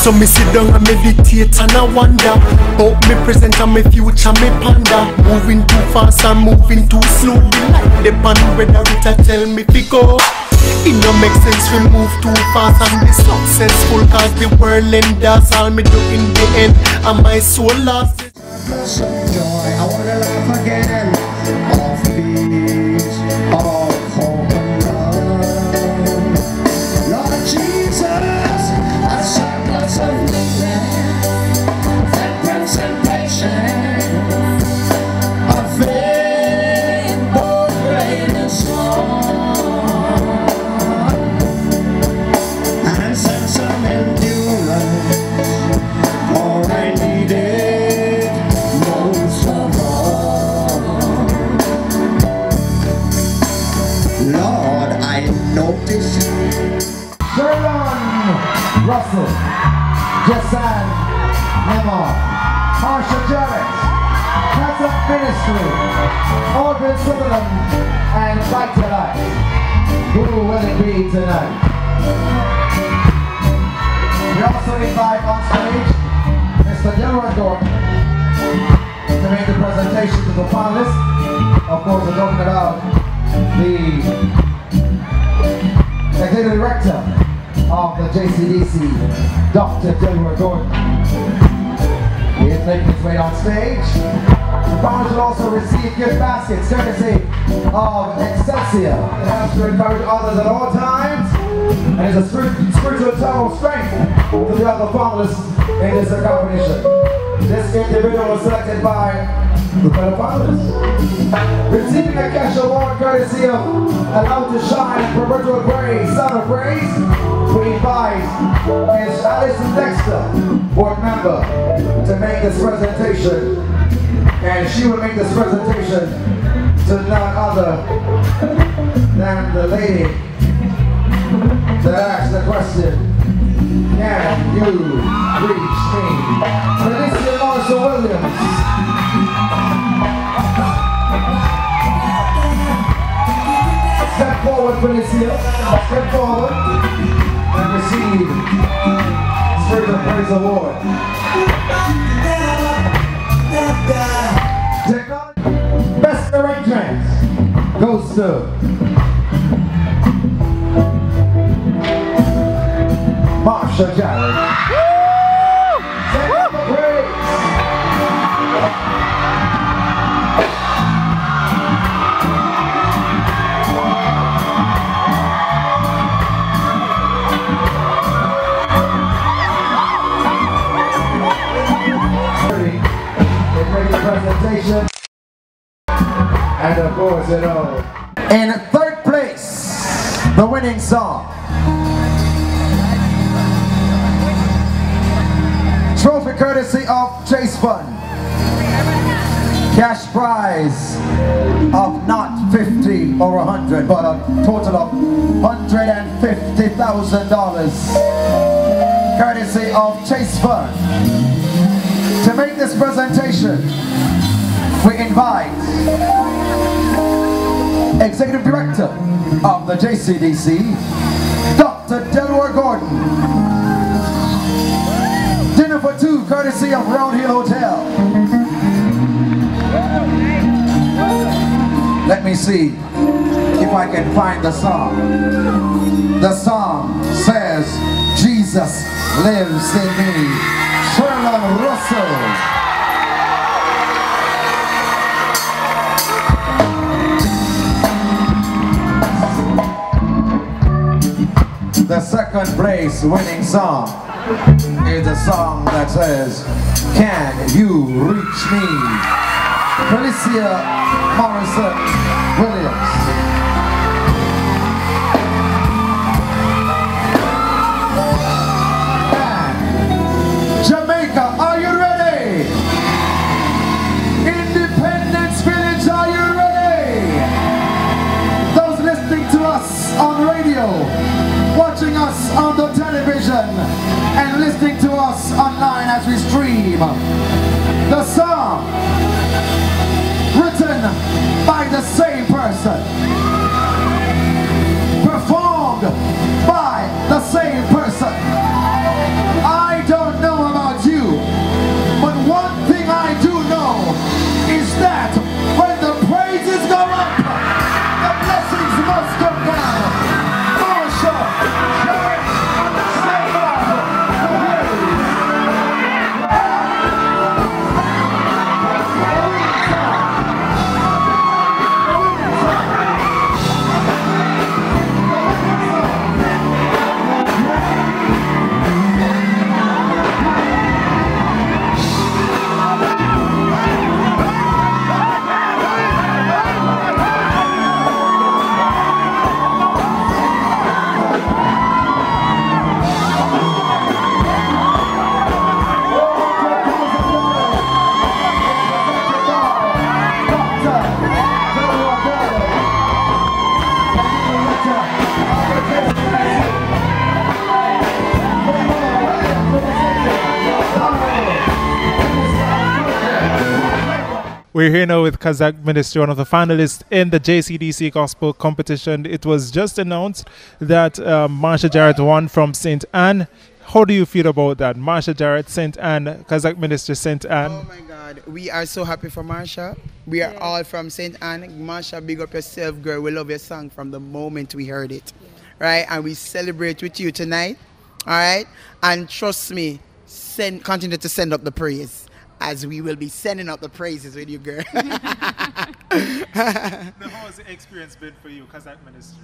So me sit down and meditate and I wonder about me present and me future, me ponder. Moving too fast or moving too slow. Like depend whether it a tell me to go. It no make sense we move too fast and be successful, cause the world end, that's all me do in the end. And my soul lost it. Some joy, I wanna laugh again. Off beat, of hope and love. Lord Jesus, a surplus of living, temperance and patience, of faith, both great and small, and sense of endurance, for I need it most of all. Lord, I notice Sherlon, Russell, Oshane, Marsha, Jarrett, Catholic Ministry, Orville Sutherland, and Vitalize. Who will it be tonight? We also invite on stage Mr. Jarrett to make the presentation to the finalists. Of course, we're talking about the Executive Director of the JCDC, Dr. Jarrett Gordon. He is making his way on stage. The finalists will also receive gift baskets courtesy of Excelsior. It has to encourage others at all times, and is a spiritual total strength to the other finalists in this competition. This individual was selected by the fellow finalists. Receiving a cash award courtesy of Allowed to Shine, Perpetual Praise, Son of Praise, we invite Ms. Alison Dexter, board member, to make this presentation. And she will make this presentation to none other than the lady that asked the question, can you reach me? Filicia Marsha Williams. Step forward, Filicia. Step forward and receive Spirit of Praise Award. Technology Best Arrangement goes to Marsha Jarrett. Presentation, and of course, you know, in third place, the winning song, trophy courtesy of Chase Fund, cash prize of not 50 or 100, but a total of $150,000, courtesy of Chase Fund. To make this presentation, we invite Executive Director of the JCDC, Dr. Jarrett Gordon. Dinner for two, courtesy of Round Hill Hotel. Let me see if I can find the song. The song says, Jesus lives in me. Sherlon Russell. The second place winning song is a song that says, can you reach me? Filicia Williams. Jamaica, are you ready? Independence Village, are you ready? Those listening to us on radio, watching us on the television, and listening to us online as we stream. The song, written by the same person, performed by the same person. I don't We're here now with Kazakh Ministry, one of the finalists in the JCDC Gospel Competition. It was just announced that Marsha Jarrett won from St. Anne. How do you feel about that? Marsha Jarrett, St. Anne, Kazakh Ministry, St. Anne. Oh my God, we are so happy for Marsha. We are all from St. Anne. Marsha, big up yourself, girl. We love your song from the moment we heard it. Right? And we celebrate with you tonight. All right? And trust me, continue to send up the praise, as we will be sending up the praises with you, girl. Now, how has the experience been for you, Kazakh Ministry?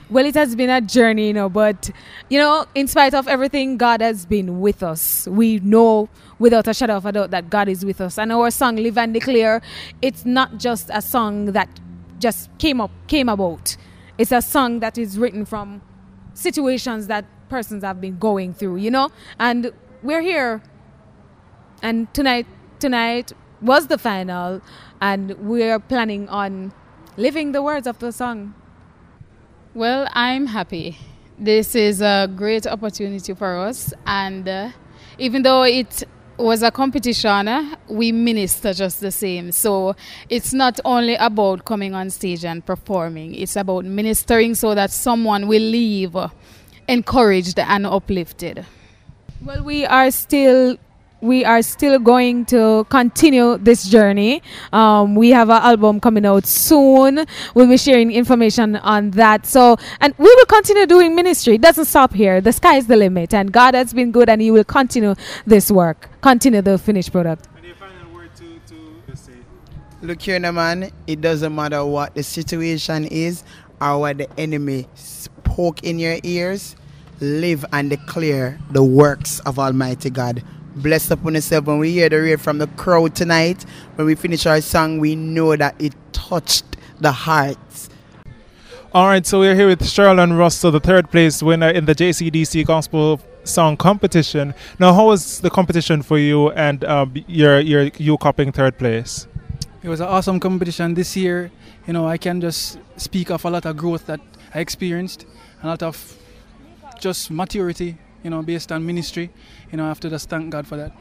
Well, it has been a journey, you know, but, you know, in spite of everything, God has been with us. We know without a shadow of a doubt that God is with us. And our song, Live and Declare, it's not just a song that just came about. It's a song that is written from situations that persons have been going through, you know. And we're here. And tonight was the final. And we're planning on living the words of the song. Well, I'm happy. This is a great opportunity for us, and even though it was a competition, we minister just the same. So it's not only about coming on stage and performing, it's about ministering so that someone will leave encouraged and uplifted. Well, we are still going to continue this journey. We have an album coming out soon. We'll be sharing information on that. So, and we will continue doing ministry. It doesn't stop here. The sky is the limit, and God has been good, and He will continue this work, continue the finished product. And your final word to say? Look here, now, man. It doesn't matter what the situation is or what the enemy spoke in your ears. Live and declare the works of Almighty God. Bless upon yourself. When we hear the rave from the crowd tonight, when we finish our song, we know that it touched the hearts. All right, so we're here with Sherlon Russell, the third place winner in the JCDC Gospel Song Competition. Now, how was the competition for you, and you copying third place? It was an awesome competition this year. You know, I can just speak of a lot of growth that I experienced, a lot of just maturity, you know, based on ministry. You know, I have to just thank God for that.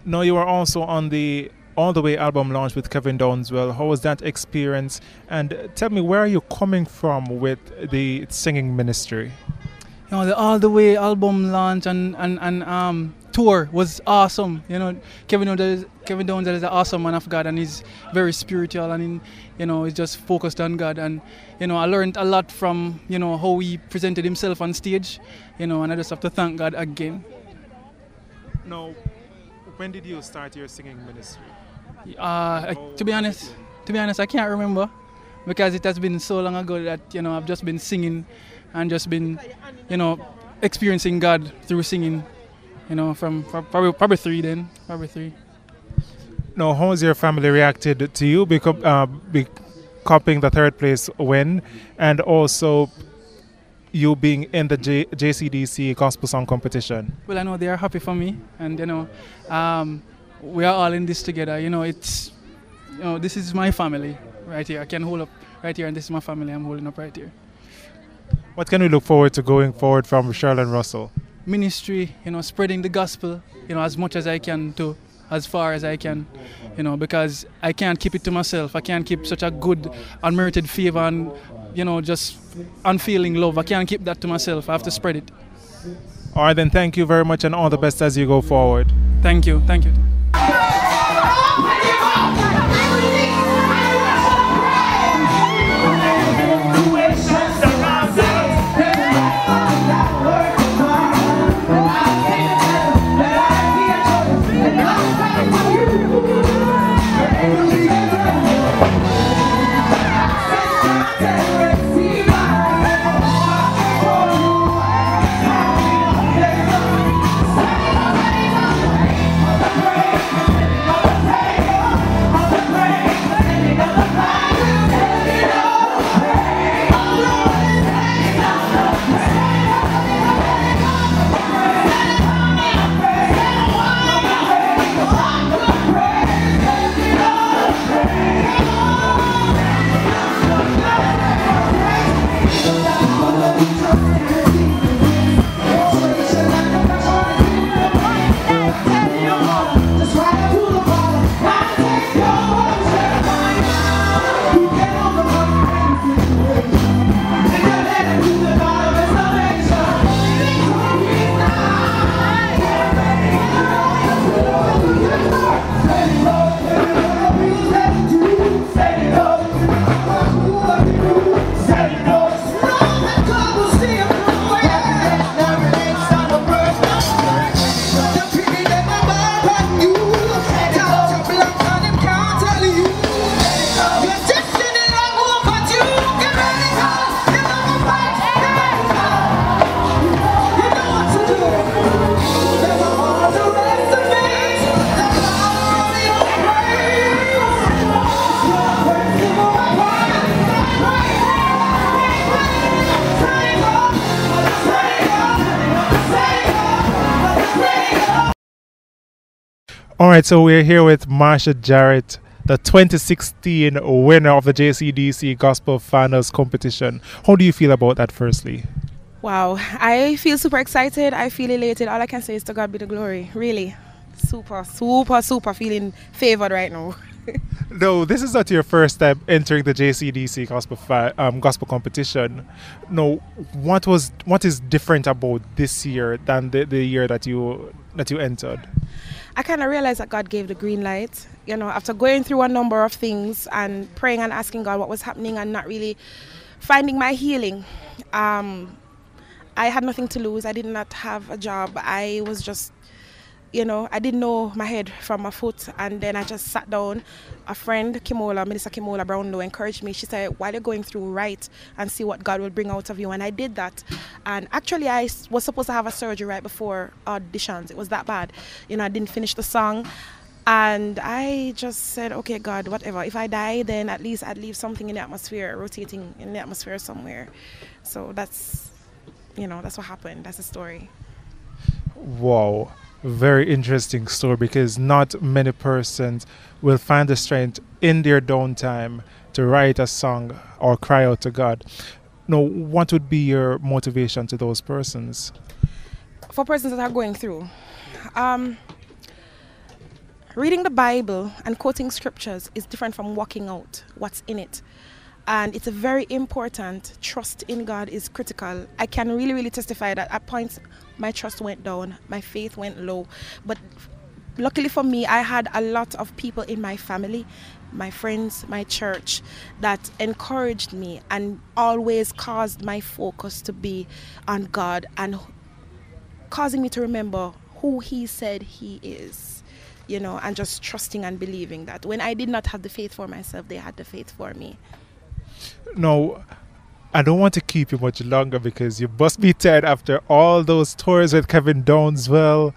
Now, you were also on the All The Way album launch with Kevin Downswell. How was that experience? And tell me, where are you coming from with the singing ministry? You know, the All The Way album launch and tour was awesome. You know, Kevin Downswell is an awesome man of God, and he's very spiritual, and you know, he's just focused on God. And you know, I learned a lot from, you know, how he presented himself on stage. You know, and I just have to thank God again. Now, when did you start your singing ministry? To be honest, I can't remember, because it has been so long ago that, you know, I've just been singing and just been, you know, experiencing God through singing. You know, from probably three. Now, how has your family reacted to you copying the third place win, and also you being in the JCDC Gospel Song Competition? Well, I know they are happy for me, and you know, we are all in this together. You know, it's, you know, this is my family right here. I can hold up right here, and this is my family. I'm holding up right here. What can we look forward to going forward from Sherlon Russell? Ministry, you know, spreading the gospel, you know, as much as I can, to as far as I can, you know, because I can't keep it to myself. I can't keep such a good, unmerited favor and, you know, just unfeeling love. I can't keep that to myself. I have to spread it. All right, then, thank you very much, and all the best as you go forward. Thank you. Thank you. Praise All right, so we're here with Marsha Jarrett, the 2016 winner of the JCDC Gospel Finals competition. How do you feel about that, firstly? Wow, I feel super excited. I feel elated. All I can say is to God be the glory. Really, super feeling favored right now. No, this is not your first time entering the JCDC gospel competition. No, what is different about this year than the year that you entered? I kind of realized that God gave the green light. You know, after going through a number of things and praying and asking God what was happening and not really finding my healing, I had nothing to lose. I did not have a job. I was just, I didn't know my head from my foot. And then I just sat down. A friend, Minister Kimola Brownlow, encouraged me. She said, while you're going through, write and see what God will bring out of you. And I did that. And actually, I was supposed to have a surgery right before auditions. It was that bad. I didn't finish the song. And I just said, okay, God, whatever. If I die, then at least I'd leave something in the atmosphere, rotating in the atmosphere somewhere. So that's what happened. That's the story. Wow. Very interesting story, because not many persons will find the strength in their downtime to write a song or cry out to God. Now, what would be your motivation to those persons? For persons that are going through, reading the Bible and quoting scriptures is different from walking out what's in it. And it's a very important. Trust in God is critical. I can really testify that at points my trust went down, my faith went low. But luckily for me, I had a lot of people in my family, my friends, my church, that encouraged me and always caused my focus to be on God and causing me to remember who He said He is. And just trusting and believing that when I did not have the faith for myself, they had the faith for me. No, I don't want to keep you much longer, because you must be tired after all those tours with Kevin Downswell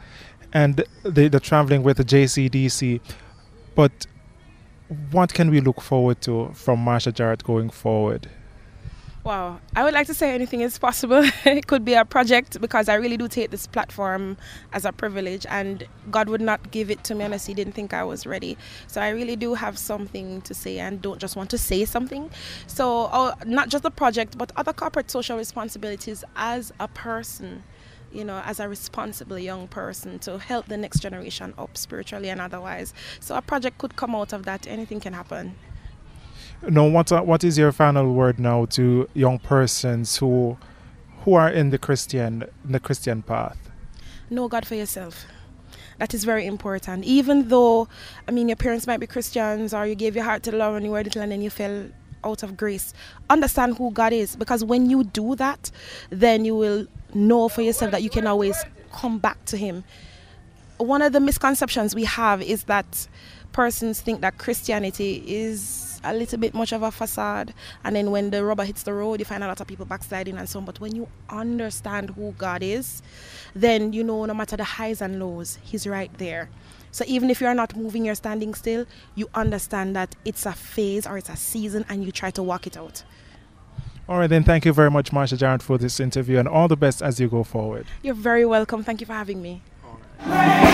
and the traveling with the JCDC. But what can we look forward to from Marsha Jarrett going forward? Wow, I would like to say anything is possible. It could be a project, because I really do take this platform as a privilege, and God would not give it to me unless He didn't think I was ready. So I really do have something to say and don't just want to say something. So not just the project, but other corporate social responsibilities as a person, as a responsible young person, to help the next generation up spiritually and otherwise. So a project could come out of that. Anything can happen. No, what is your final word now to young persons who are in the Christian path? Know God for yourself. That is very important. Even though, your parents might be Christians, or you gave your heart to the Lord when you were little and then you fell out of grace. Understand who God is, because when you do that, then you will know for yourself that you can always come back to Him. One of the misconceptions we have is that persons think that Christianity is a little bit much of a facade, and then when the rubber hits the road, you find a lot of people backsliding and so on. But when you understand who God is, then no matter the highs and lows, He's right there. So even if you're not moving, you're standing still, you understand that it's a phase or it's a season, and you try to walk it out. All right, then, thank you very much, Marsha Jarrett, for this interview, and all the best as you go forward. You're very welcome. Thank you for having me. All right.